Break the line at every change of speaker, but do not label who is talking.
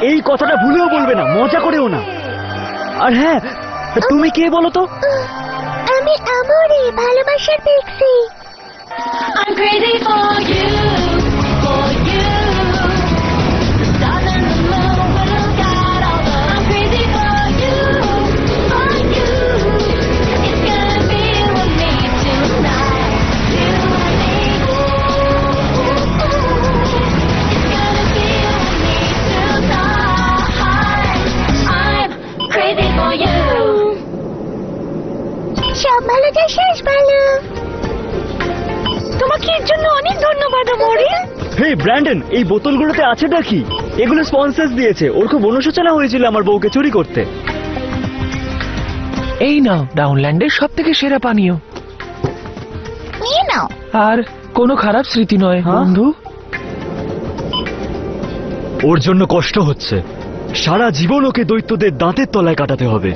এই কথাটা ভুলেও বলবে না, মজা করেও না। আর হ্যাঁ, তুমি কে বলো তো?
আমি আমরে ভালোবাসার দেখছি।
I'm crazy for you, for you. Stars and the moon will look out over. I'm crazy for you, for you. It's gonna be with me tonight, you and me. It's gonna be with me tonight. I'm crazy for you.
সব ভালো যা শেষ ভালো।
তোমাকে এর জন্য অনেক ধন্যবাদ আমরে।
হে ব্র্যান্ডন, এই বোতলগুলোতে আছেটা কি? এগুলো স্পন্সর্স দিয়েছে। ওর খুব অনুশোচনা হয়েছিল আমার বউকে চুরি করতে।
এই নাও ডাউনল্যান্ডের সব থেকে সেরা পানীয়।
নিয়ে নাও।
আর কোনো খারাপ স্মৃতি নয় বন্ধু।
ওর জন্য কষ্ট হচ্ছে, সারা জীবন ওকে দৈত্যদের দাঁতের তলায় কাটাতে হবে।